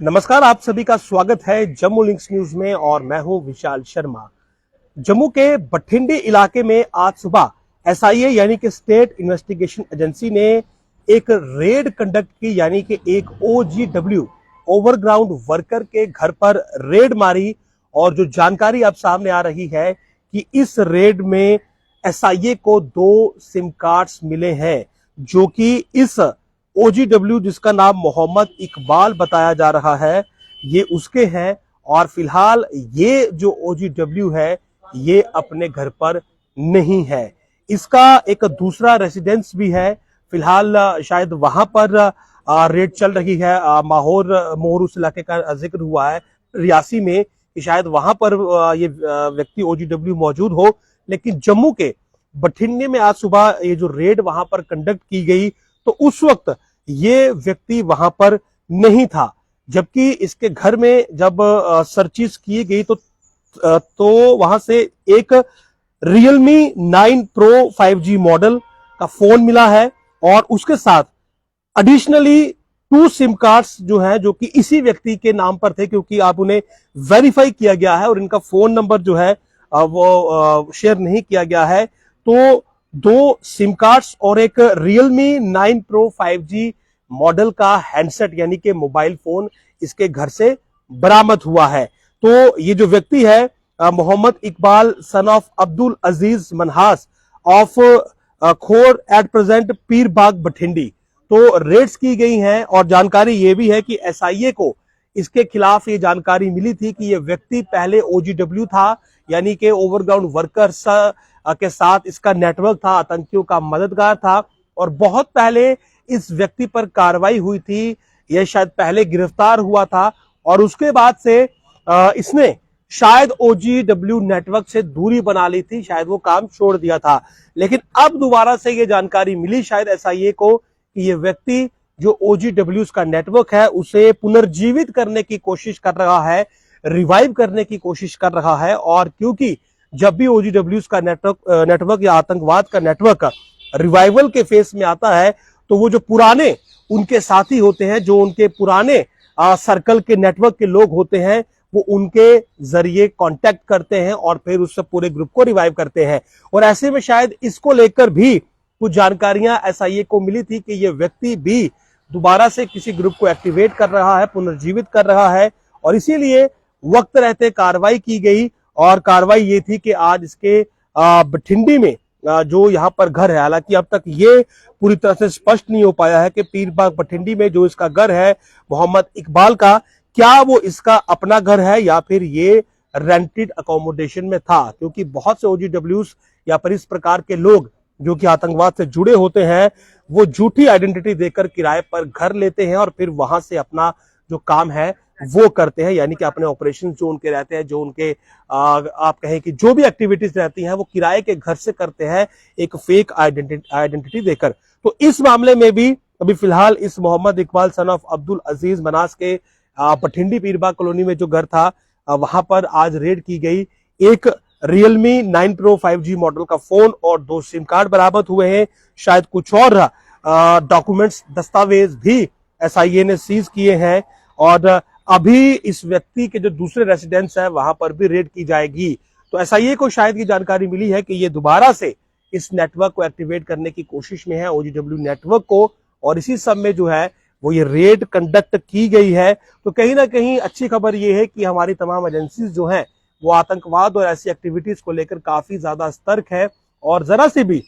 नमस्कार, आप सभी का स्वागत है जम्मू लिंक्स न्यूज में और मैं हूं विशाल शर्मा। जम्मू के बठिंडी इलाके में आज सुबह एसआईए यानी कि स्टेट इन्वेस्टिगेशन एजेंसी ने एक रेड कंडक्ट की, यानी कि एक ओजीडब्ल्यू ओवरग्राउंड वर्कर के घर पर रेड मारी। और जो जानकारी अब सामने आ रही है कि इस रेड में एसआईए को 2 सिम कार्ड्स मिले हैं, जो कि इस ओजीडब्ल्यू जिसका नाम मोहम्मद इकबाल बताया जा रहा है, ये उसके हैं। और फिलहाल ये जो ओजीडब्ल्यू है ये अपने घर पर नहीं है, इसका एक दूसरा रेसिडेंस भी है। फिलहाल शायद वहां पर रेड चल रही है। मोहर उस इलाके का जिक्र हुआ है रियासी में कि शायद वहां पर ये व्यक्ति ओजीडब्ल्यू मौजूद हो। लेकिन जम्मू के बठिंडे में आज सुबह ये जो रेड वहां पर कंडक्ट की गई तो उस वक्त ये व्यक्ति वहां पर नहीं था, जबकि इसके घर में जब सर्चिस की गई तो वहां से एक Realme 9 Pro 5G मॉडल का फोन मिला है और उसके साथ एडिशनली 2 सिम कार्ड्स जो है, जो कि इसी व्यक्ति के नाम पर थे, क्योंकि आप उन्हें वेरीफाई किया गया है और इनका फोन नंबर जो है वो शेयर नहीं किया गया है। तो 2 सिम कार्ड्स और एक Realme 9 Pro 5G मॉडल का हैंडसेट यानी कि मोबाइल फोन इसके घर से बरामद हुआ है। तो ये जो व्यक्ति है Mohammad Iqbal son of Abdul Aziz Manhas of Khour at present Peer Bagh Bathindi, तो रेड्स की गई हैं। और जानकारी ये भी है कि एसआईए को इसके खिलाफ ये जानकारी मिली थी कि ये व्यक्ति पहले ओजीडब्ल्यू था, यानी कि ओवरग्राउंड वर्कर्स के साथ इसका नेटवर्क था, आतंकियों का मददगार था। और बहुत पहले इस व्यक्ति पर कार्रवाई हुई थी, यह शायद पहले गिरफ्तार हुआ था और उसके बाद से इसने शायद ओजीडब्ल्यू नेटवर्क से दूरी बना ली थी, शायद वो काम छोड़ दिया था। लेकिन अब दोबारा से ये जानकारी मिली शायद एसआईए को कि ये व्यक्ति जो ओजीडब्ल्यू का नेटवर्क है उसे पुनर्जीवित करने की कोशिश कर रहा है, रिवाइव करने की कोशिश कर रहा है। और क्योंकि जब भी ओजीडब्ल्यू का नेटवर्क या आतंकवाद का नेटवर्क रिवाइवल के फेस में आता है तो वो जो पुराने उनके साथी होते हैं, जो उनके पुराने सर्कल के नेटवर्क के लोग होते हैं, वो उनके जरिए कांटेक्ट करते हैं और फिर उस पूरे ग्रुप को रिवाइव करते हैं। और ऐसे में शायद इसको लेकर भी कुछ जानकारियां एसआईए को मिली थी कि ये व्यक्ति भी दोबारा से किसी ग्रुप को एक्टिवेट कर रहा है, पुनर्जीवित कर रहा है। और इसीलिए वक्त रहते कार्रवाई की गई और कार्रवाई ये थी कि आज इसके बठिंडी में जो यहाँ पर घर है, हालांकि अब तक ये पूरी तरह से स्पष्ट नहीं हो पाया है कि पीरबाग बठिंडी में जो इसका घर है मोहम्मद इकबाल का, क्या वो इसका अपना घर है या फिर ये रेंटेड अकोमोडेशन में था। क्योंकि बहुत से ओजीडब्ल्यूज या फिर इस प्रकार के लोग जो कि आतंकवाद से जुड़े होते हैं, वो झूठी आइडेंटिटी देकर किराए पर घर लेते हैं और फिर वहां से अपना जो काम है वो करते हैं, यानी कि अपने ऑपरेशन जो उनके रहते हैं, जो उनके आप कहें कि जो भी एक्टिविटीज रहती हैं वो किराए के घर से करते हैं, एक फेक आइडेंटिटी देकर। तो इस मामले में भी अभी फिलहाल इस मोहम्मद इकबाल सन ऑफ अब्दुल अजीज मनास के बठिंडी पीरबाग कॉलोनी में जो घर था वहां पर आज रेड की गई। एक Realme 9 Pro 5G मॉडल का फोन और 2 सिम कार्ड बरामद हुए हैं। शायद कुछ और डॉक्यूमेंट्स, दस्तावेज भी एसआईए ने सीज किए हैं और अभी इस व्यक्ति के जो दूसरे रेसिडेंट्स हैं वहां पर भी रेड की जाएगी। तो एसआईए को शायद ये जानकारी मिली है कि ये दोबारा से इस नेटवर्क को एक्टिवेट करने की कोशिश में है, ओजीडब्ल्यू नेटवर्क को, और इसी सब में जो है वो ये रेड कंडक्ट की गई है। तो कहीं ना कहीं अच्छी खबर ये है कि हमारी तमाम एजेंसीज जो हैं वो आतंकवाद और ऐसी एक्टिविटीज को लेकर काफी ज्यादा सतर्क है और जरा से भी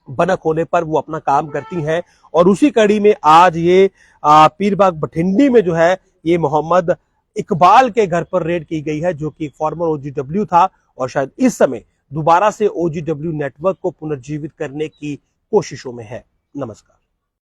भनक होने पर वो अपना काम करती हैं। और उसी कड़ी में आज ये पीरबाग बठिंडी में जो है ये मोहम्मद इकबाल के घर पर रेड की गई है, जो कि फॉर्मर ओजीडब्ल्यू था और शायद इस समय दोबारा से ओजीडब्ल्यू नेटवर्क को पुनर्जीवित करने की कोशिशों में है। नमस्कार।